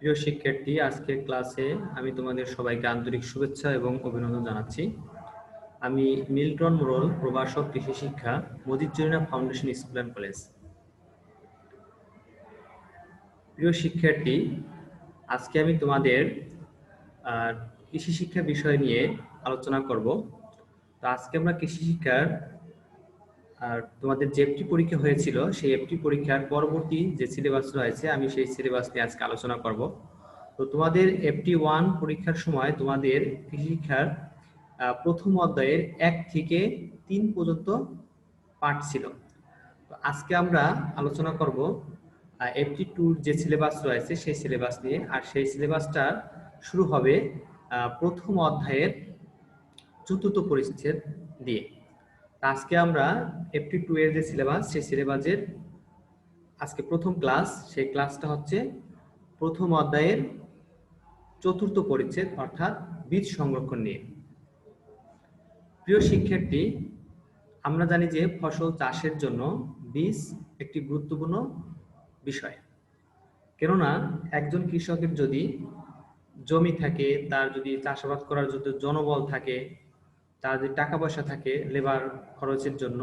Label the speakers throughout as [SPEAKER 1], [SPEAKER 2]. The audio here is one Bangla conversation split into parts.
[SPEAKER 1] প্রিয় শিক্ষার্থী, আজকের ক্লাসে আমি তোমাদের সবাইকে আন্তরিক শুভেচ্ছা এবং অভিনন্দন জানাচ্ছি। আমি মিল্টন মোড়ল, প্রভাষক কৃষি শিক্ষা, মজিদ-জরিনা ফাউন্ডেশন স্কুল অ্যান্ড কলেজ। প্রিয় শিক্ষার্থী, আজকে আমি তোমাদের কৃষি শিক্ষা বিষয় নিয়ে আলোচনা করব। তো আজকে আমরা কৃষি শিক্ষার তোমাদের যে এফটি পরীক্ষা হয়েছিল সেই এফটি পরীক্ষার পরবর্তী যে সিলেবাস রয়েছে আমি সেই সিলেবাস নিয়ে আজকে আলোচনা করব। তো তোমাদের এফটি 1 পরীক্ষার সময় তোমাদের কৃষি শিক্ষার প্রথম অধ্যায়ের 1 থেকে 3 পর্যন্ত পাঠ ছিল। তো আজকে আমরা আলোচনা করব এফটি 2 যে সিলেবাস রয়েছে সেই সিলেবাস নিয়ে। আর সেই সিলেবাসটা শুরু হবে প্রথম অধ্যায়ের 4র্থ পরিচ্ছেদ দিয়ে। আজকে আমরা এফটি 2 এর যে সিলেবাস সেই সিলেবাসের আজকে প্রথম ক্লাস, সেই ক্লাসটা হচ্ছে প্রথম অধ্যায়ের 4র্থ পরিচ্ছেদ অর্থাৎ বীজ সংরক্ষণ নিয়ে। প্রিয় শিক্ষার্থী, আমরা জানি যে ফসল চাষের জন্য বীজ একটি গুরুত্বপূর্ণ বিষয়। কেননা একজন কৃষকের যদি জমি থাকে, তার যদি চাষাবাদ করার জন্য জনবল থাকে, তার যদি টাকা পয়সা থাকে লেবার খরচের জন্য,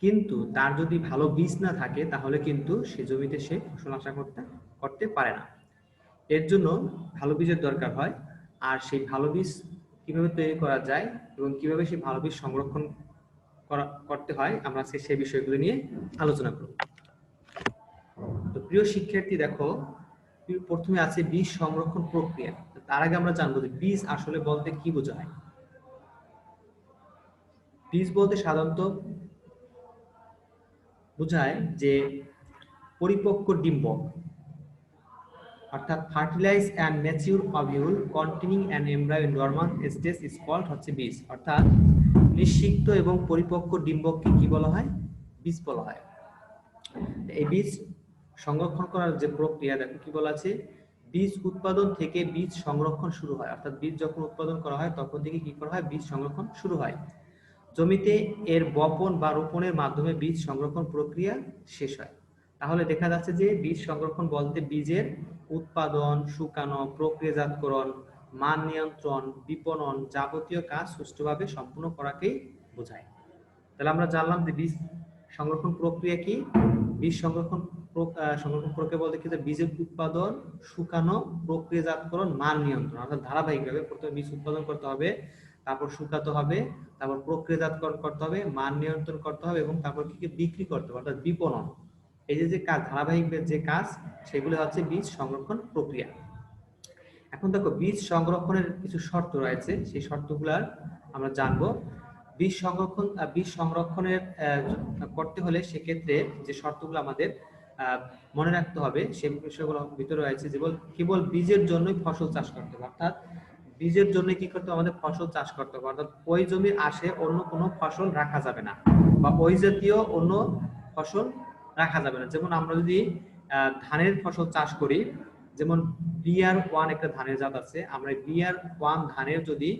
[SPEAKER 1] কিন্তু তার যদি ভালো বীজ না থাকে তাহলে কিন্তু সে জমিতে সে ফসল আশা করতে পারে না। এর জন্য ভালো বীজের দরকার হয়। আর সেই ভালো বীজ কিভাবে তৈরি করা যায় এবং কিভাবে সেই ভালো বীজ সংরক্ষণ করতে হয় আমরা আজকে সেই বিষয়গুলো নিয়ে আলোচনা করব। তো প্রিয় শিক্ষার্থী, দেখো প্রথমে আছে বীজ সংরক্ষণ প্রক্রিয়া। তার আগে আমরা জানবো যে বীজ আসলে বলতে কি বোঝায়। বীজ বলতে সাধারণত বোঝায় যে পরিপক্ক ডিম্বক, অর্থাৎ fertilise and mature ovule containing an embryo in dormant stage is called হচ্ছে বীজ। অর্থাৎ নিঃসিক্ত এবং পরিপক্ক ডিম্বককে কি বলা হয়? বীজ বলা হয়। এই বীজ সংরক্ষণ করার যে প্রক্রিয়া, দেখো কি বলা আছে, বীজ উৎপাদন থেকে বীজ সংরক্ষণ শুরু হয়। অর্থাৎ বীজ যখন উৎপাদন করা হয় তখন থেকে কি করা হয়? বীজ সংরক্ষণ শুরু হয়। জমিতে এর বপন বা রোপণের মাধ্যমে বীজ সংরক্ষণ প্রক্রিয়া শেষ হয়। তাহলে দেখা যাচ্ছে যে বীজ সংরক্ষণ বলতে বীজের উৎপাদন, শুকানো, প্রক্রিয়াজাতকরণ, মান নিয়ন্ত্রণ, বিপণন যাবতীয় কাজ সুষ্ঠুভাবে সম্পূর্ণ করাকেই বোঝায়। তাহলে আমরা জানলাম যে বীজ সংরক্ষণ প্রক্রিয়া কি। বীজ সংরক্ষণ প্রক্রিয়া বলতে কি, বীজের উৎপাদন, শুকানো, প্রক্রিয়াজাতকরণ, মান নিয়ন্ত্রণ। অর্থাৎ ধারাবাহিকভাবে প্রথমে বীজ উৎপাদন করতে হবে, তারপর শুকাতে হবে, তারপর প্রক্রিয়াজাতকরণ করতে হবে, মান নিয়ন্ত্রণ করতে হবে এবং তারপর কি বিক্রি করতে হবে, অর্থাৎ বিপণন। এই যে কাজ, ধারাবাহিক যে কাজ, সেগুলো হচ্ছে বীজ সংরক্ষণ প্রক্রিয়া। এখন দেখো বীজ সংরক্ষণের কিছু শর্ত রয়েছে, সেই শর্তগুলো আমরা জানবো। বীজ সংরক্ষণের করতে হলে সেক্ষেত্রে যে শর্তগুলো আমাদের মনে রাখতে হবে সেই বিষয়গুলোর ভিতরে রয়েছে যে কেবল বীজের জন্যই ফসল চাষ করতে হবে। অর্থাৎ বীজের জন্য কি করতে হবে? আমাদের ফসল চাষ করতে হবে। অর্থাৎ ওই জমির আশে অন্য কোনো ফসল রাখা যাবে না, বা ওই জাতীয় অন্য ফসল রাখা যাবে না। যেমন আমরা যদি ধানের ফসল চাষ করি, যেমন BR1 একটা ধানের জাত আছে, আমরা BR1 ধানের যদি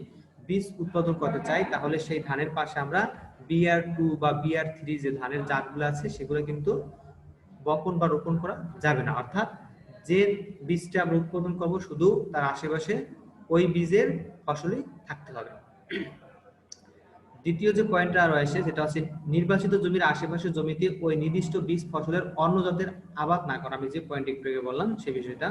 [SPEAKER 1] বীজ উৎপাদন করতে চাই তাহলে সেই ধানের পাশে আমরা BR2 বা BR3 যে ধানের জাতগুলো আছে সেগুলো কিন্তু বপন বা রোপণ করা যাবে না। অর্থাৎ যে বীজটা আমরা উৎপাদন করব শুধু তার আশেপাশে ওই বীজের ফসলই থাকতে হবে। দ্বিতীয় যে পয়েন্টটা রয়েছে যেটা হচ্ছে নির্বাচিত জমির আশেপাশে জমিতে ওই নির্দিষ্ট বীজ ফসলের অন্য জাতের আবাদ না করা। আমি যে পয়েন্ট একটু আগে বললাম সেই বিষয়টা।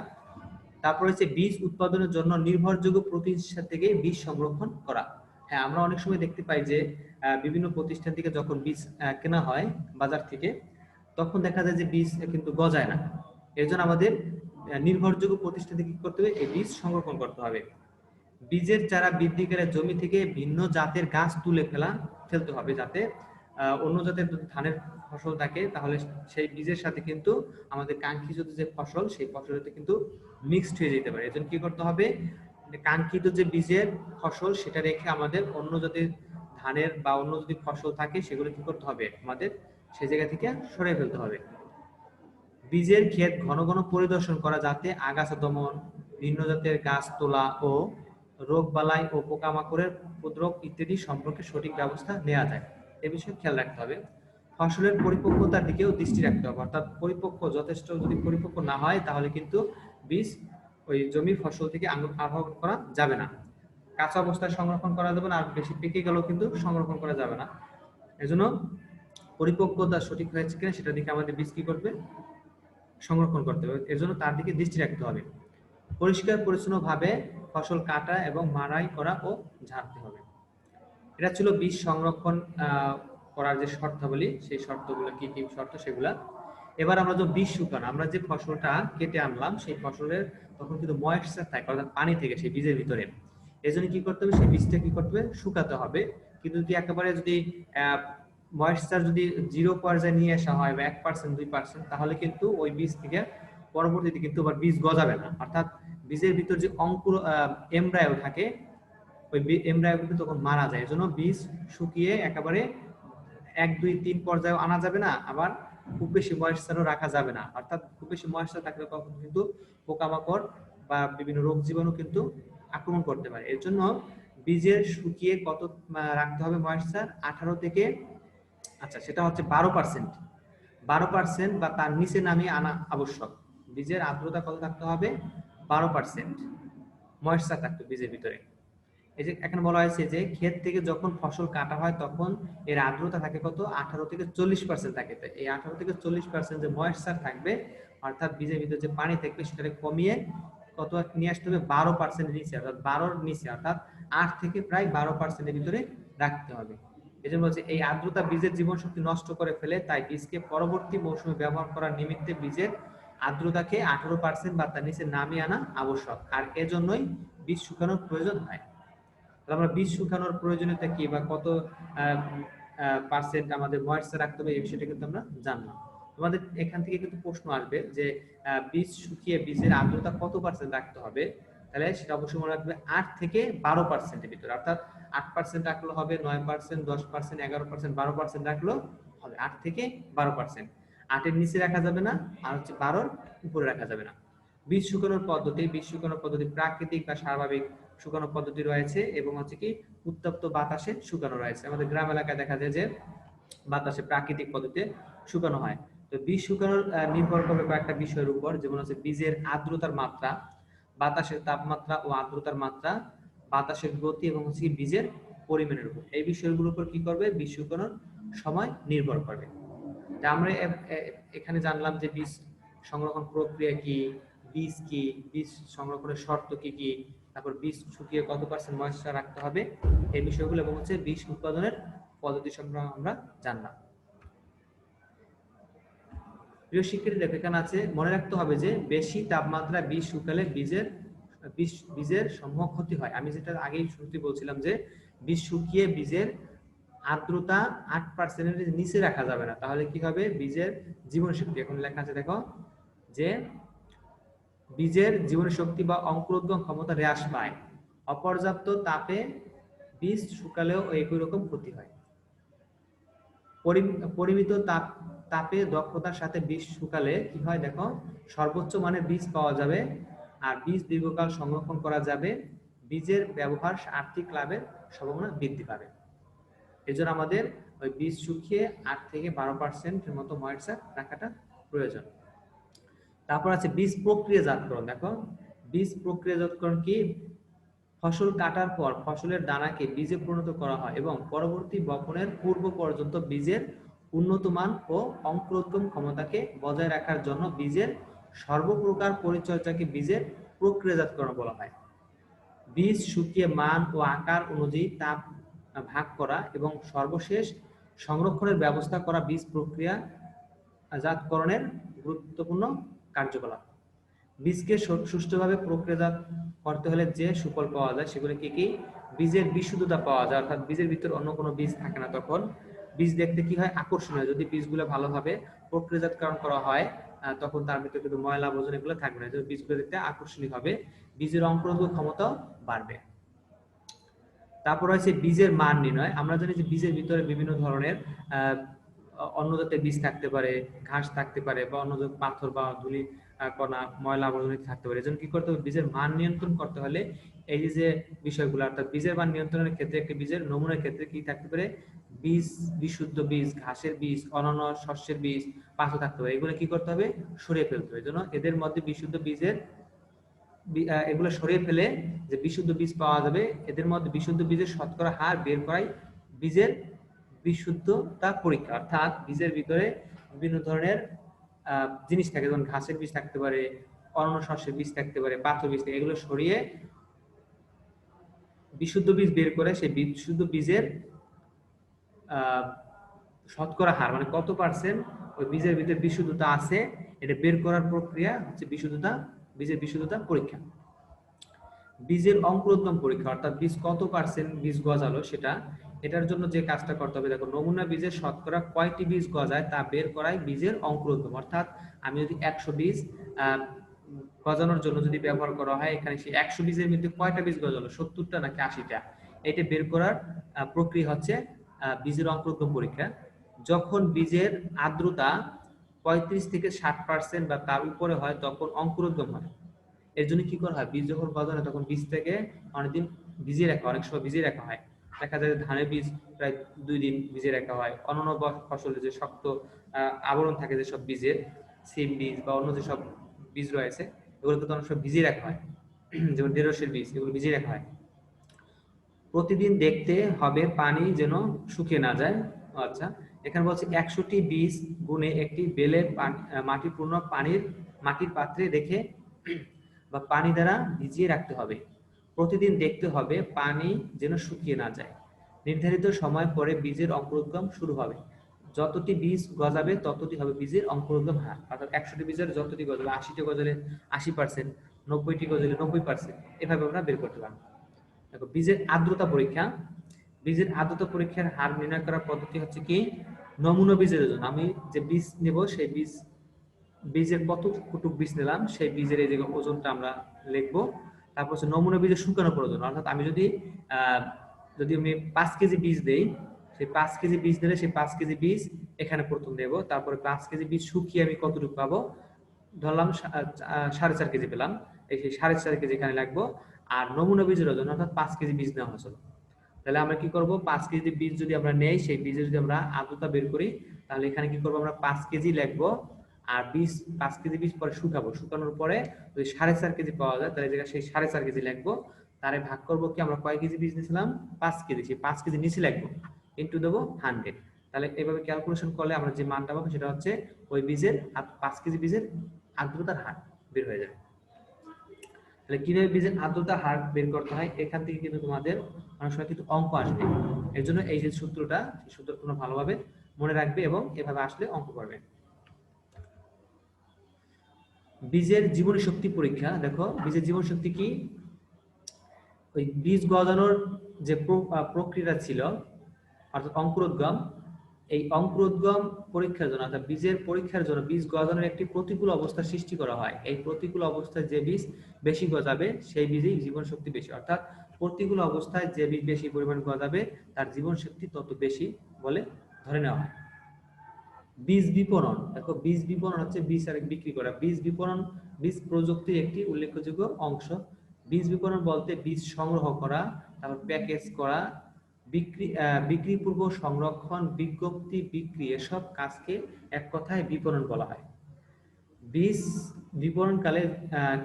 [SPEAKER 1] তারপর হচ্ছে বীজ উৎপাদনের জন্য নির্ভরযোগ্য প্রতিষ্ঠান থেকে বীজ সংরক্ষণ করা। হ্যাঁ, আমরা অনেক সময় দেখতে পাই যে বিভিন্ন প্রতিষ্ঠান থেকে যখন বীজ কেনা হয় বাজার থেকে, তখন দেখা যায় যে বীজ কিন্তু গজায় না। এর জন্য আমাদের নির্ভরযোগ্য প্রতিষ্ঠান থেকে কি করতে হবে? এই বীজ সংরক্ষণ করতে হবে। বীজের চারা বৃদ্ধিকারী জমি থেকে ভিন্ন জাতের গাছ তুলে ফেলতে হবে, যাতে অন্য জাতের যদি ধানের ফসল থাকে তাহলে সেই বীজের সাথে কিন্তু আমাদের কাঙ্ক্ষিত যে ফসল সেই ফসলেতে কিন্তু মিক্সড হয়ে যেতে পারে। এজন্য কি করতে হবে, কাঙ্ক্ষিত যে বীজের ফসল সেটা রেখে আমাদের অন্য জাতের ধানের বা অন্য যদি ফসল থাকে সেগুলো কি করতে হবে, আমাদের সেই জায়গা থেকে সরে ফেলতে হবে। বীজের ক্ষেত ঘন ঘন পরিদর্শন করা যাতে আগাছা দমন, ভিন্ন জাতের গাছ তোলা ও রোগবালাই ও পোকামাকড়ের উপদ্রব ইত্যাদি সম্পর্কে সঠিক ব্যবস্থা নেওয়া যায়, এ বিষয়ে খেয়াল রাখতে হবে। ফসলের পরিপক্কতার দিকেও দৃষ্টি রাখতে হবে, অর্থাৎ পরিপক্ক যথেষ্ট যদি পরিপক্ক না হয় তাহলে কিন্তু বীজ ওই জমির ফসল থেকে আহরণ করা যাবে না। কাঁচা অবস্থায় সংরক্ষণ করা যাবে না, আর বেশি পেকে গেলেও কিন্তু সংরক্ষণ করা যাবে না। এজন্য পরিপক্কতা সঠিক হয়েছে কিনা সেটা দিকে আমাদের বীজ কি করবে, সংরক্ষণ করতে হবে। এর জন্য তার দিকে দৃষ্টি রাখতে হবে। পরিষ্কার পরিচ্ছন্ন ভাবে ফসল কাটা এবং মাড়াই করা ও ঝাড়তে হবে। এটা ছিল বীজ সংরক্ষণ করার যে শর্তাবলী, সেই শর্তগুলো কি কি শর্ত সেগুলা। এবার আমরা যে বীজ শুকানো, আমরা যে ফসলটা কেটে আনলাম সেই ফসলের তখন কিন্তু ময়েশ্চার থাকে, অর্থাৎ পানি থেকে সেই বীজের ভিতরে। এই জন্য কি করতে হবে, সেই বীজটা কি করতে হবে, শুকাতে হবে। কিন্তু যদি একেবারে যদি ময়েশ্চার যদি 0 পর্যায়ে নিয়ে আসা হয় বা 1% 2%, তাহলে কিন্তু ওই বীজ থেকে পরবর্তীতে কিন্তু আবার বীজ গজাবে না, অর্থাৎ বীজের ভিতর যে অঙ্কুর এমব্রায়ো থাকে ওই এমব্রায়ো কিন্তু তখন মারা যায়। এজন্য বীজ শুকিয়ে একেবারে 1 2 3 পর্যায়ে আনা যাবে না, আবার খুব বেশি ময়েশ্চারও রাখা যাবে না, অর্থাৎ খুব বেশি ময়েশ্চার থাকলে তখন কিন্তু পোকামাকড় বা বিভিন্ন রোগ জীবাণু কিন্তু আক্রমণ করতে পারে। এর জন্য বীজের শুকিয়ে কত রাখতে হবে ময়েশ্চার, 18 থেকে সেটা হচ্ছে 12%, 12% বা তার নিচে নামিয়ে আনা আবশ্যক। বীজের আর্দ্রতা কত থাকতে হবে, 12% ময়েশ্চার থাকতে বীজের ভিতরে। এই যে এখানে বলা হয়েছে যে ক্ষেত থেকে যখন ফসল কাটা হয় তখন এর আর্দ্রতা থাকে কত, 18 থেকে 40% থাকে। এই 18 থেকে 40% যে ময়েশ্চার থাকবে, অর্থাৎ বীজের ভিতরে যে পানি থাকবে সেটাকে কমিয়ে কত নিয়ে আসতে হবে, 12% নিচে, অর্থাৎ 12-র নিচে, অর্থাৎ 8 থেকে প্রায় 12% এর ভিতরে রাখতে হবে। এই জন্য বলছে এই আর্দ্রতা বীজের জীবন শক্তি নষ্ট করে ফেলে, তাই বীজকে পরবর্তী মৌসুমে ব্যবহার করার নিমিত্তে বীজের আর্দ্রতাকে 18% বা তার নিচে নামিয়ে আনা আবশ্যক, আর এজন্যই বীজ শুকানোর প্রয়োজন হয়। আমরা বীজ শুকানোর প্রয়োজনীয়তা কি বা কত পার্সেন্ট আমাদের ময়েশ্চার রাখতে হবে এই বিষয়টা কিন্তু আমরা জানলাম। তোমাদের এখান থেকে কিন্তু প্রশ্ন আসবে যে বীজ শুকিয়ে বীজের আর্দ্রতা কত পার্সেন্ট রাখতে হবে, তাহলে সেটা অবশ্যই মনে রাখবে 8 থেকে 12%-এর ভিতরে, অর্থাৎ 8% রাখলে হবে, 9%, 10%, 11%, 12% রাখলেও হবে, 8 থেকে 12%। 8-এর নিচে রাখা যাবে না, আর হচ্ছে 12-র উপরে রাখা যাবে না। বীজ শুকানোর পদ্ধতি প্রাকৃতিক বা স্বাভাবিক শুকানোর পদ্ধতি রয়েছে এবং হচ্ছে কি উত্তপ্ত বাতাসে শুকানো রয়েছে। আমাদের গ্রাম এলাকায় দেখা যায় যে বাতাসে প্রাকৃতিক পদ্ধতিতে শুকানো হয়। তো বীজ শুকানোর নির্ভর করবে কয়েকটা বিষয়ের উপর, যেমন হচ্ছে বীজের আর্দ্রতার মাত্রা, বাতাসের তাপমাত্রা ও আর্দ্রতার মাত্রা, বাতাসের গতি এবং হচ্ছে বীজের পরিমাণের উপর। এই বিষয়গুলোর উপর কি করবে, বীজ শুকানোর সময় নির্ভর করবে। আমরা এখানে জানলাম যে বীজ সংরক্ষণ প্রক্রিয়া কি, বীজ কি, বীজ সংরক্ষণের শর্ত কি কি, তারপর বীজ শুকিয়ে কত পার্সেন্ট ময়েশ্চার রাখতে হবে এই বিষয়গুলো, এবং হচ্ছে বীজ উৎপাদনের পদ্ধতি সম্পর্কে আমরা জানলাম। প্রিয় শিক্ষার্থীরা, এখানে আছে মনে রাখতে হবে যে বেশি তাপমাত্রা বীজ শুকালে বীজের সমূহ ক্ষতি হয়। আমি যেটা আগেই শুরুতে বলছিলাম যে বীজ শুকিয়ে বীজের আর্দ্রতা 8%-এর নিচে রাখা যাবে না, তাহলে কি হবে, বীজের জীবন শক্তি, এখন লেখা আছে দেখো যে বীজের জীবন শক্তি বা অঙ্কুরোদ্গম ক্ষমতা হ্রাস পায়। অপর্যাপ্ত তাপে বীজ শুকালেও একই রকম ক্ষতি হয়। পরিমিত তাপে দক্ষতার সাথে বীজ শুকালে কি হয় দেখো, সর্বোচ্চ মানের বীজ পাওয়া যাবে, আর বীজ দীর্ঘকাল সংরক্ষণ করা যাবে, বীজের ব্যবহার আর্থিক লাভের সম্ভাবনা বৃদ্ধি পাবে। এজন্য আমাদের ওই বীজ শুকিয়ে 8 থেকে 12%-এর মতো ময়েশ্চার রাখাটা প্রয়োজন। তারপর আছে বীজ প্রক্রিয়াজাতকরণ। দেখো বীজ প্রক্রিয়াজাতকরণ কি, ফসল কাটার পর ফসলের দানাকে বীজে পরিণত করা হয় এবং পরবর্তী বপনের পূর্ব পর্যন্ত বীজের উন্নত মান ও অঙ্কুরোদ্গম ক্ষমতাকে বজায় রাখার জন্য বীজের সর্বপ্রকার পরিচর্যাকে বীজের প্রক্রিয়াজাতকরণ বলা হয়। বীজ শুকিয়ে মান ও আকার অনুযায়ী তাপ ভাগ করা এবং সর্বশেষ সংরক্ষণের ব্যবস্থা করা বীজ প্রক্রিয়াজাতকরণের গুরুত্বপূর্ণ কার্যকলাপ। বীজকে সুষ্ঠুভাবে প্রক্রিয়াজাত করতে হলে যে সুফল পাওয়া যায় সেগুলো কি কি, বীজের বিশুদ্ধতা পাওয়া যায়, অর্থাৎ বীজের ভিতর অন্য কোনো বীজ থাকে না তখন, বীজ দেখতে কি হয়, আকর্ষণীয়। যদি বীজগুলো ভালোভাবে প্রক্রিয়াজাতকরণ করা হয় তখন তার ভিতরে কিন্তু ময়লা আবর্জনা এগুলো থাকবে না, যদি বীজগুলো দেখতে আকর্ষণীয় হবে, বীজের অঙ্কুরোদ্গম ক্ষমতা বাড়বে। তারপর হচ্ছে বীজের মান নির্ণয়। আমরা জানি যে বীজের ভিতরে বিভিন্ন ধরনের অন্য জাতের বীজ থাকতে পারে, ঘাস থাকতে পারে, বা অন্য পাথর বা ধুলি কণা ময়লা আবর্জনা থাকতে পারে। এজন্য কি করতে হবে, বীজের মান নিয়ন্ত্রণ করতে হলে এই যে বিষয়গুলো, অর্থাৎ বীজের মান নিয়ন্ত্রণের ক্ষেত্রে একটি বীজের নমুনার ক্ষেত্রে কি থাকতে পারে, বীজ, বিশুদ্ধ বীজ, ঘাসের বীজ, অন্যান্য শস্যের বীজ, পাথর থাকতে পারে। এগুলো কি করতে হবে, সরিয়ে ফেলতে হবে। এজন্য এদের মধ্যে বিশুদ্ধ বীজের এগুলো সরিয়ে ফেলে যে বিশুদ্ধ বীজ পাওয়া যাবে, এদের মধ্যে বিশুদ্ধ বীজের শতকরা হার বের করাই বীজের বিশুদ্ধতা পরীক্ষা। অর্থাৎ বীজের ভিতরে বিভিন্ন ধরনের জিনিস থাকে, যেমন ঘাসের বীজ থাকতে পারে, অন্য শস্যের বীজ থাকতে পারে, পাথর বীজ, এগুলো সরিয়ে বিশুদ্ধ বীজ বের করে সেই বিশুদ্ধ বীজের শতকরা হার, মানে কত পার্সেন্ট ওই বীজের ভিতরে বিশুদ্ধতা আছে, এটা বের করার প্রক্রিয়া হচ্ছে বীজের বিশুদ্ধতা পরীক্ষা। বীজের অঙ্কুরোদ্গম পরীক্ষা, অর্থাৎ বীজ কত পার্সেন্ট বীজ গজালো সেটা, এটার জন্য যে কাজটা করতে হবে, দেখো নমুনা বীজের শতকরা কয়টি বীজ গজায় তা বের করাই বীজের অঙ্কুরোদ্গম। অর্থাৎ আমি যদি 100 বীজ গজানোর জন্য যদি ব্যবহার করা হয়, এখানে সেই 100 বীজের মধ্যে কয়টা বীজ গজালো, 70টা নাকি 80টা, এটা বের করার প্রক্রিয়া হচ্ছে বীজের অঙ্কুরোদ্গম পরীক্ষা। যখন বীজের আর্দ্রতা 35 থেকে 60% বা তার উপরে হয় তখন অঙ্কুরোদ্গম হয়। এর জন্য কি করা হয়, বীজ যখন গজানো তখন বীজ থেকে অনেকদিন ভিজিয়ে রাখা, অনেক সময় ভিজিয়ে রাখা হয়। দেখা যায় ধানের বীজ প্রায় 2 দিন ভিজিয়ে রাখা হয়। অন্যান্য ফসলের যে শক্ত আবরণ থাকে যেসব বীজের, সিম বীজ বা অন্য যেসব বীজ রয়েছে, এগুলো কিন্তু অনেক সময় ভিজিয়ে রাখা হয়, যেমন ঢেঁড়সের বীজ, এগুলো ভিজিয়ে রাখা হয়। প্রতিদিন দেখতে হবে পানি যেন শুকিয়ে না যায়। আচ্ছা, এখানে বলছে 100টি বীজ গুনে একটি বেলে মাটিপূর্ণ মাটির পাত্রে রেখে বা পানি দ্বারা ভিজিয়ে রাখতে হবে। প্রতিদিন দেখতে হবে পানি যেন শুকিয়ে না যায়। নির্ধারিত সময় পরে বীজের অঙ্কুরোদ্গম শুরু হবে। যতটি বীজ গজাবে ততটি হবে বীজের অঙ্কুরোদ্গম হার। অর্থাৎ 100টি বীজের যতটি গজাবে, 80টি গজালে 80%, 90টি গজালে 90%, এভাবে আমরা বের করতে পারবো। দেখো বীজের আর্দ্রতা পরীক্ষা। বীজের আর্দ্রতা পরীক্ষার হার নির্ণয় করার পদ্ধতি হচ্ছে কি, নমুনা বীজের ওজন, আমি যে বীজ নেব সেই বীজের কতটুকু বীজ নিলাম সেই বীজের এই যে ওজনটা আমরা লিখবো। তারপর হচ্ছে নমুনা বীজের শুকানো ওজন, অর্থাৎ আমি যদি আমি 5 কেজি বীজ দেই, সেই 5 কেজি বীজ দিলে সেই 5 কেজি বীজ এখানে প্রথম দেব, তারপরে 5 কেজি বীজ শুকিয়ে আমি কতটুকু পাবো, ধরলাম 4.5 কেজি পেলাম, এই সেই 4.5 কেজি এখানে লাগবো। আর নমুনা বীজের ওজন অর্থাৎ 5 কেজি বীজ নেওয়া হয়েছিল, তাহলে আমরা কি করব, 5 কেজি বীজ যদি আমরা নেই, সেই বীজে যদি আমরা আর্দ্রতা বের করি, তাহলে এখানে কি করব, আমরা 5 কেজি লিখবো। আর 5 কেজি বীজ পরে শুকাবো, শুকানোর পরে যদি 4.5 কেজি পাওয়া যায়, তাহলে জায়গায় সেই 4.5 কেজি লিখবো। তারে ভাগ করবো কি, আমরা কয় কেজি বীজ নিয়েছিলাম, 5 কেজি, সেই 5 কেজি নিচে লিখবো, ইনটু দেবো 100। তাহলে এইভাবে ক্যালকুলেশন করলে আমরা যে মানটা পাবো সেটা হচ্ছে ওই বীজের 5 কেজি বীজের আর্দ্রতার হার বের হয়ে যাবে। তাহলে কিভাবে বীজের আর্দ্রতার হার বের করতে হয়, এখান থেকে কিন্তু তোমাদের অনেক সময় কিন্তু অঙ্ক আসবে। এর জন্য এই যে সূত্রটা, সেই সূত্রটা তোমরা ভালোভাবে মনে রাখবে এবং এভাবে আসলে অঙ্ক করবে। বীজের জীবনী শক্তি পরীক্ষা। দেখো বীজের জীবন শক্তি কি, ওই বীজ গজানোর যে প্রক্রিয়া ছিল, অর্থাৎ অঙ্কুরোদ্গম, এই অঙ্কুরোদ্গম পরীক্ষার জন্য, অর্থাৎ বীজের পরীক্ষার জন্য বীজ গজানোর একটি প্রতিকূল অবস্থা সৃষ্টি করা হয়। এই প্রতিকূল অবস্থায় যে বীজ বেশি গজাবে সেই বীজেই জীবন শক্তি বেশি। অর্থাৎ প্রতিকূল অবস্থায় যে বীজ বেশি পরিমাণ গজাবে তার জীবন শক্তি তত বেশি বলে ধরে নেওয়া হয়। বীজ বিপণন। দেখো বীজ বিপণন হচ্ছে বীজ আর বিক্রি করা। বীজ প্রযুক্তির একটি উল্লেখযোগ্য অংশ। বীজ বিপণন বলতে বীজ সংগ্রহ করা, তারপর প্যাকেজ করা, বিক্রি পূর্ব সংরক্ষণ, বিজ্ঞপ্তি, বিক্রি, এসব কাজকে এক কথায় বিপণন বলা হয়। বীজ বিপণনকালে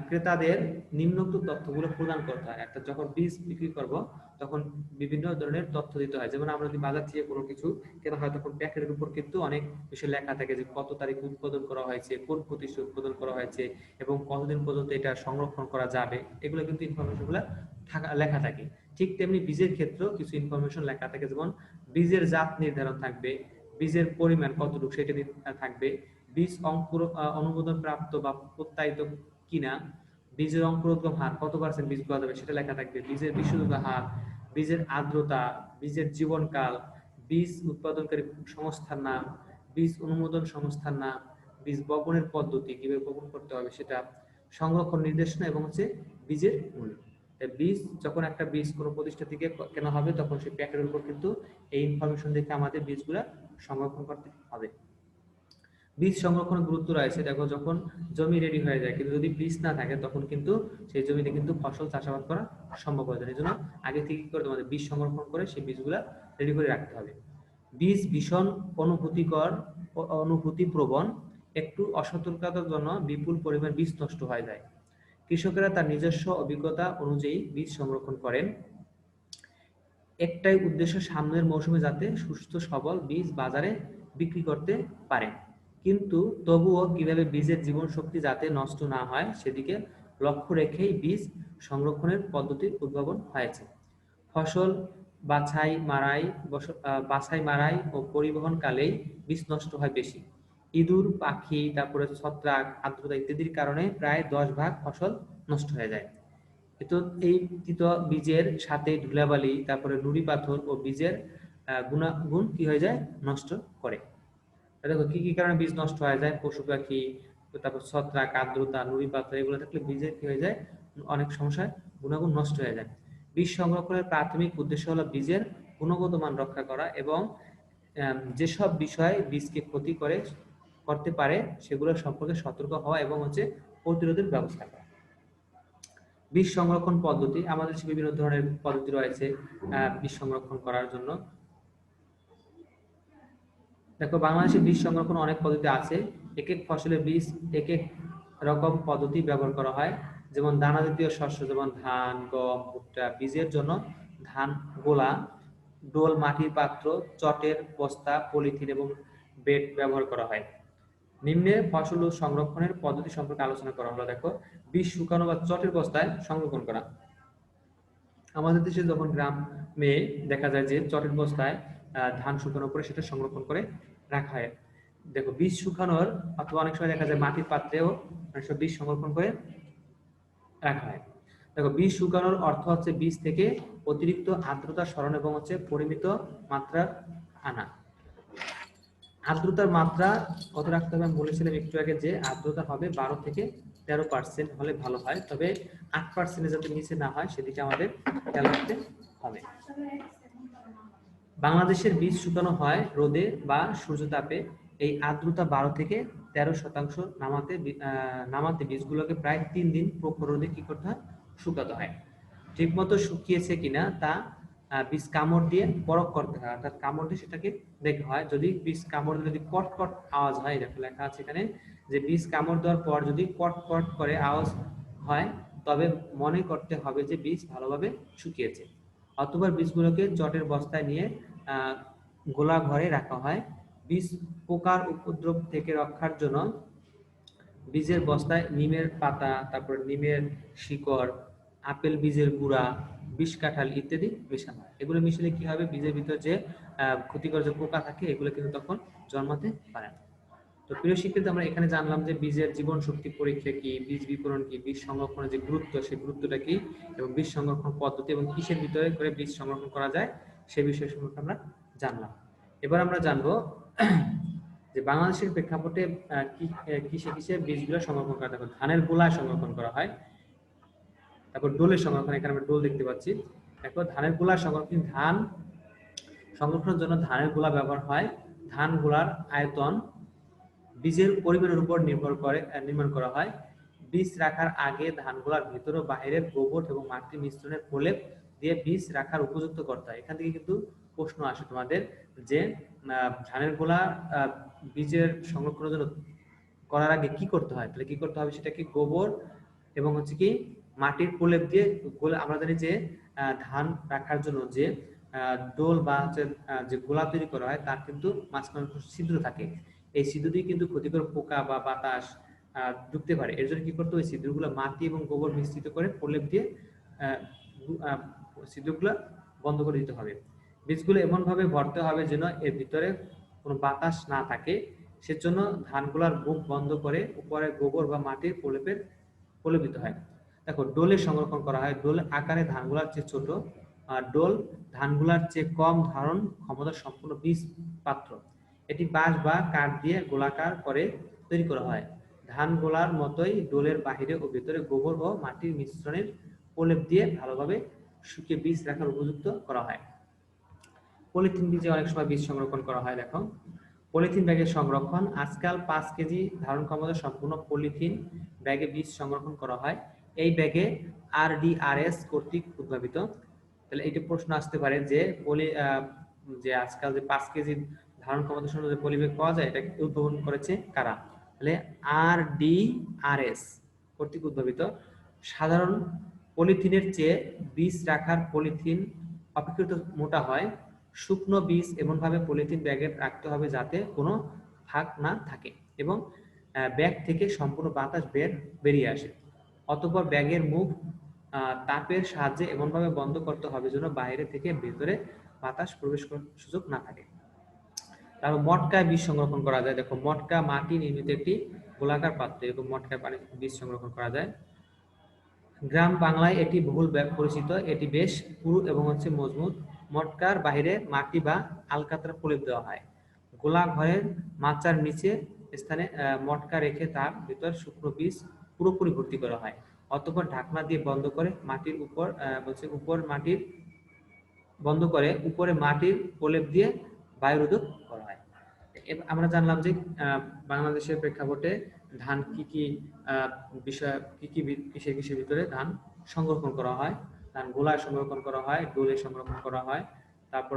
[SPEAKER 1] ক্রেতাদের নিম্নোক্ত তথ্যগুলো প্রদান করতে হয়। অর্থাৎ যখন বীজ বিক্রি করব তখন বিভিন্ন ধরনের তথ্য দিতে হয়। যেমন আমরা যদি বাজার থেকে কোনো কিছু কেনা হয় তখন প্যাকেটের উপর কিন্তু অনেক বিষয় লেখা থাকে, যে কত তারিখে উৎপাদন করা হয়েছে, কোন প্রতিষ্ঠানে উৎপাদন করা হয়েছে এবং কতদিন পর্যন্ত এটা সংরক্ষণ করা যাবে, এগুলো কিন্তু ইনফরমেশনগুলো লেখা থাকে। ঠিক তেমনি বীজের ক্ষেত্রেও কিছু ইনফরমেশন লেখা থাকে, যেমন বীজের জাত নির্ধারণ থাকবে, বীজের পরিমাণ কতটুকু সেটা থাকবে, বীজ অনুমোদন প্রাপ্ত বা প্রত্যায়িত কিনা, বীজের অঙ্কুরোদ্গম হার, কত পার্সেন্ট বীজ গজাবে সেটা লেখা থাকবে, বীজের বিশুদ্ধতা হার, বীজের আর্দ্রতা, বীজের জীবনকাল, বীজ উৎপাদনকারী সংস্থার নাম, বীজ অনুমোদন সংস্থার নাম, বীজ বপনের পদ্ধতি, কিভাবে বপন করতে হবে সেটা, সংরক্ষণ নির্দেশনা এবং বীজের মূল্য। বীজ যখন একটা বীজ কোনো প্রতিষ্ঠান থেকে কেনা হবে তখন সেই প্যাকেটের উপর কিন্তু এই ইনফরমেশন দেখে আমাদের বীজগুলা সংরক্ষণ করতে হবে। বীজ সংরক্ষণের গুরুত্ব রয়েছে। দেখো, যখন জমি রেডি হয়ে যায় কিন্তু যদি বীজ না থাকে তখন কিন্তু সেই জমিতে কিন্তু ফসল চাষাবাদ করা সম্ভব হয় না। এই জন্য আগে থেকে কি করতে হবে, বীজ সংরক্ষণ করে সেই বীজগুলা রেডি করে রাখতে হবে। বীজ ভীষণ অনুভূতিপ্রবণ, একটু অসতর্কতার জন্য বিপুল পরিমাণ বীজ নষ্ট হয়ে যায়। কৃষকেরা তার নিজস্ব অভিজ্ঞতা অনুযায়ী বীজ সংরক্ষণ করেন, একটাই উদ্দেশ্য, সামনের মৌসুমে যাতে সুস্থ সবল বীজ বাজারে বিক্রি করতে পারেন। কিন্তু তবুও কিভাবে বীজের জীবন শক্তি যাতে নষ্ট না হয় সেদিকে লক্ষ্য রেখেই বীজ সংরক্ষণের পদ্ধতির উদ্ভাবন হয়েছে। ফসল বাছাই মারাই ও পরিবহন কালেই বীজ নষ্ট হয় বেশি। ইঁদুর, পাখি, তারপরে ছত্রাক, আর্দ্রতা ইত্যাদির কারণে প্রায় 10 ভাগ ফসল নষ্ট হয়ে যায়। তো এই বীজের সাথে ধুলাবালি, তারপরে নুড়ি পাথর ও বীজের গুণাগুণ কি হয়ে যায়, নষ্ট করে। দেখো কি কি কারণে বীজ নষ্ট হয়ে যায়, পশু পাখি, তারপর ছত্রাক, আর্দ্রতা, নুড়ি পাথর, এগুলো থাকলে বীজের কি হয়ে যায়, অনেক সমস্যায় গুণাগুণ নষ্ট হয়ে যায়। বীজ সংরক্ষণের প্রাথমিক উদ্দেশ্য হলো বীজের গুণগত মান রক্ষা করা এবং যেসব বিষয় বীজকে ক্ষতি করতে পারে সেগুলো সম্পর্কে সতর্ক হওয়া এবং প্রতিরোধের ব্যবস্থা করা। বীজ সংরক্ষণ পদ্ধতি, আমাদের দেশে বিভিন্ন ধরনের পদ্ধতি রয়েছে বীজ সংরক্ষণ করার জন্য। দেখো, বাংলাদেশে বীজ সংরক্ষণ অনেক পদ্ধতি আছে। এক এক ফসলের বীজ এক এক রকম পদ্ধতি ব্যবহার করা হয়। যেমন দানা জাতীয় শস্য, যেমন ধান, গম, ভুট্টা, বীজের জন্য ধান গোলা, ডোল, মাটির পাত্র, চটের বস্তা, পলিথিন এবং বেড ব্যবহার করা হয়। নিম্নে ফসল সংরক্ষণের পদ্ধতি সম্পর্কে আলোচনা করা হলো। দেখো, বীজ শুকানো বা চটের বস্তায় সংরক্ষণ করা। আমাদের দেশে যখন গ্রামে দেখা যায় যে চটের বস্তায় ধান শুকানোর পরে সেটা সংরক্ষণ করে রাখা হয়। দেখো, বীজ শুকানোর অথবা অনেক সময় দেখা যায় মাটির পাত্রেও বীজ সংরক্ষণ করে রাখা হয়। দেখো, বীজ শুকানোর অর্থ হচ্ছে বীজ থেকে অতিরিক্ত আর্দ্রতা সরণ এবং পরিমিত মাত্রা আনা। আর্দ্রতার মাত্রা কত রাখতে হবে আমি বলেছিলাম একটু আগে যে আর্দ্রতা হবে 12 থেকে 13% হলে ভালো হয়, তবে 8% যাতে নিচে না হয় সেদিকে আমাদের খেয়াল রাখতে হবে। বাংলাদেশের বীজ শুকানো হয় রোদে বা সূর্যতাপে। এই আর্দ্রতা 12 থেকে 13% নামাতে বীজগুলোকে প্রায় 3 দিন প্রখর রোদে কি করতে হয়, শুকাতে হয়। ঠিক মতো শুকিয়েছে কিনা তা বীজ কামড় দিয়ে পরখ করতে হয়, অর্থাৎ কামড় দিয়ে সেটাকে দেখতে হয়। যদি বীজ কামড় দিলে যদি কট কট আওয়াজ হয়, দেখো লেখা আছে এখানে যে বীজ কামড় দেওয়ার পর যদি কট কট করে আওয়াজ হয় তবে মনে করতে হবে যে বীজ ভালোভাবে শুকিয়েছে। অথবা বীজগুলোকে চটের বস্তায় নিয়ে গোলা ঘরে রাখা হয়। বীজ পোকার উপদ্রব থেকে রক্ষার জন্য বীজের বস্তায় নিমের পাতা, তারপর নিমের শিকড়, আপেল বীজের গুঁড়া, বিষ কাঁঠাল ইত্যাদি মেশানো হয়। এগুলো মিশিয়ে কি হবে, বীজের ভিতর যে ক্ষতিকর যে পোকা থাকে এগুলো কিন্তু তখন জন্মাতে পারে না। তো প্রিয় শিক্ষার্থী, আমরা এখানে জানলাম যে বীজের জীবন শক্তি পরীক্ষা কি, বীজ বিপণন কি, বীজ সংরক্ষণের যে গুরুত্ব সেই গুরুত্বটা কি, এবং বীজ সংরক্ষণ পদ্ধতি এবং কিসের ভিতরে করে বীজ সংরক্ষণ করা যায় সে বিষয় সম্পর্কে আমরা জানলাম। এবার আমরা জানবো যে বাংলাদেশের প্রেক্ষাপটে কিসে কিসে বীজগুলো সংরক্ষণ করা হয়। ধানের গোলা সংরক্ষণ করা হয়, তারপর ডোলের সংরক্ষণ, এখানে আমরা ডোল দেখতে পাচ্ছি। দেখো, ধানের গোলা সংরক্ষণ, ধান সংরক্ষণের জন্য ধানের গোলা ব্যবহার হয়। ধান গোলার আয়তন বীজের পরিমাণের উপর নির্মাণ করা হয়। বীজ রাখার আগে ধানগুলার ভিতর ও বাহিরের গোবর এবং মাটির মিশ্রণের প্রলেপ দিয়ে বীজ রাখার উপযুক্ত করতে হয়। এখান থেকে কিন্তু প্রশ্ন আসে তোমাদের যে ধানের গোলা বীজের সংরক্ষণের জন্য করার আগে কি করতে হয়, তাহলে কি করতে হবে, সেটাকে গোবর এবং কি মাটির প্রলেপ দিয়ে আমরা জানি যে ধান রাখার জন্য যে ডোল বা যে গোলা তৈরি করা হয় তার কিন্তু মাঝখানে ছিদ্র থাকে। এই ছিদ্র দিয়ে কিন্তু ক্ষতিকর পোকা বা বাতাস ঢুকতে পারে। এর জন্য কি করতে হবে, ছিদ্রগুলো মাটি এবং গোবর মিশ্রিত করে প্রলেপ দিয়ে ছিদ্রগুলো বন্ধ করে দিতে হবে। বীজগুলো এমন ভাবে ভরতে হবে যেন এর ভিতরে কোনো বাতাস না থাকে। সেজন্য ধানগুলার মুখ বন্ধ করে উপরে গোবর বা মাটির প্রলেপিত হয়। দেখো, ডোলে সংরক্ষণ করা হয়। ডোল আকারে ধানগুলার চেয়ে ছোট, ডোল ধানগুলার চেয়ে কম ধারণ ক্ষমতা সম্পন্ন বীজ পাত্র। এটি বাঁশ বা কাঠ দিয়ে গোলাকার করে তৈরি করা হয়। ধান গোলার মতোই ডোলের বাহিরে ও ভেতরে গোবর ও মাটির মিশ্রণের প্রলেপ দিয়ে ভালোভাবে শুকিয়ে বীজ রাখার উপযুক্ত করা হয়। পলিথিন বীজে অনেক সময় বীজ সংরক্ষণ করা হয়। দেখো, পলিথিন ব্যাগের সংরক্ষণ। আজকাল 5 কেজি ধারণ ক্ষমতা সম্পূর্ণ পলিথিন ব্যাগে বীজ সংরক্ষণ করা হয়। এই ব্যাগে RDRS কর্তৃক উদ্ভাবিত। তাহলে এইটা প্রশ্ন আসতে পারে যে যে আজকাল যে 5 কেজি ধারণ ক্ষমতা সম্পন্ন যে পলিব্যাগ পাওয়া যায়, এটা উদ্ভাবন করেছে কারা? তাহলে RDRS কর্তৃক উদ্ভাবিত। সাধারণ পলিথিনের চেয়ে বীজ রাখার পলিথিন অপেক্ষাকৃত মোটা হয়। শুকনো বীজ এমনভাবে পলিথিন ব্যাগে রাখতে হবে যাতে কোনো ফাঁক না থাকে এবং ব্যাগ থেকে সম্পূর্ণ বাতাস বেরিয়ে আসে। অতঃপর ব্যাগের মুখ তাপের সাহায্যে এমনভাবে বন্ধ করতে হবে যেন বাইরে থেকে ভেতরে বাতাস প্রবেশ করার সুযোগ না থাকে। তারপর মটকায় বীজ সংরক্ষণ করা যায়। দেখো, মটকা মাটি নির্মিত একটি গোলাকার পাত্র, এরকম মটকায় পানি বীজ সংরক্ষণ করা যায়। গ্রাম বাংলায় এটি বহুল পরিচিত। এটি বেশ পুরু এবং মজবুত। মটকার বাইরে মাটি বা আলকাতরা প্রলেপ দেওয়া হয়। গোলা ঘরের মাচার নিচে স্থানে মটকা রেখে তার ভিতর শুকনো বীজ পুরোপুরি ভর্তি করা হয়। অতঃপর ঢাকনা দিয়ে বন্ধ করে উপরে মাটির প্রলেপ দিয়ে বায়ুরোধক করা হয়। আমরা জানলাম যে বাংলাদেশের প্রেক্ষাপটে ধান কি কি বিষয় কিসের ভিতরে ধান সংরক্ষণ করা হয়। ধান গোলায় সংরক্ষণ করা হয়, ডোলে সংরক্ষণ করা হয়, তারপর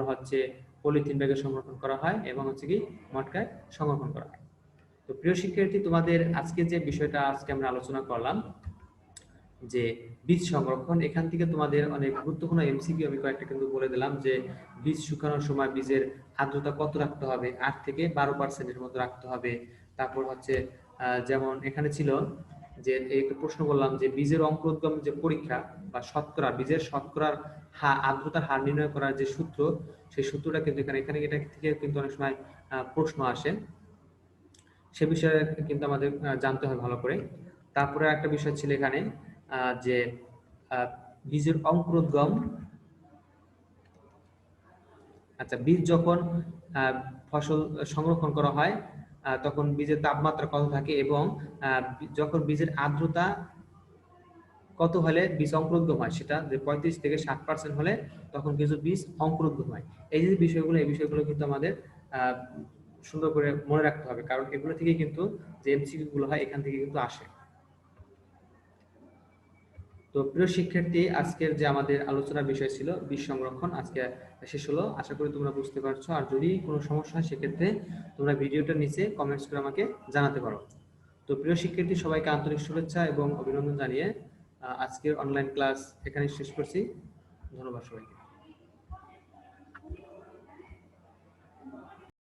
[SPEAKER 1] পলিথিন ব্যাগে সংরক্ষণ করা হয় এবং কি মটকায় সংরক্ষণ করা হয়। তো প্রিয় শিক্ষার্থী, তোমাদের আজকে যে বিষয়টা আমরা আলোচনা করলাম যে বীজ সংরক্ষণ, এখান থেকে তোমাদের অনেক গুরুত্বপূর্ণ MCQ আমি কয়েকটা কিন্তু বলে দিলাম যে বীজ শুকানোর সময় বীজের আর্দ্রতা কত রাখতে হবে, 8 থেকে 12% মতো রাখতে হবে। তারপর যেমন এখানে ছিল যে একটা প্রশ্ন বললাম যে বীজের অঙ্কুরোদ্গম যে পরীক্ষা বা শতকরা বীজের শতকরার আর্দ্রতার হার নির্ণয় করার যে সূত্র, সেই সূত্রটা কিন্তু এখানে এটা থেকে কিন্তু অনেক সময় প্রশ্ন আসে। সে বিষয়ে কিন্তু আমাদের জানতে হয় ভালো করে। তারপরে একটা বিষয় ছিল এখানে যে বীজের অঙ্কুরোদ্গম। আচ্ছা, বীজ যখন ফসল সংরক্ষণ করা হয় তখন বীজের তাপমাত্রা কত থাকে এবং যখন বীজের আর্দ্রতা কত হলে বীজ অঙ্কুরোদ্গম হয়, সেটা যে 35 থেকে 60% হলে তখন কিছু বীজ অঙ্কুরোদ্গম হয়। এই যে বিষয়গুলো কিন্তু আমাদের সুন্দর করে মনে রাখতে হবে, কারণ এগুলো থেকে কিন্তু যে MCQ গুলো হয় এখান থেকে কিন্তু আসে। তো প্রিয় শিক্ষার্থী, আজকের যে আমাদের আলোচনার বিষয় ছিল বীজ সংরক্ষণ, আজকে শেষ হলো। আশা করি তোমরা বুঝতে পারছো। আর যদি কোনো সমস্যা হয় সেক্ষেত্রে তোমরা ভিডিওটার নিচে কমেন্টস করে আমাকে জানাতে পারো। তো প্রিয় শিক্ষার্থী, সবাইকে আন্তরিক শুভেচ্ছা এবং অভিনন্দন জানিয়ে আজকের অনলাইন ক্লাস এখানে শেষ করছি। ধন্যবাদ সবাইকে।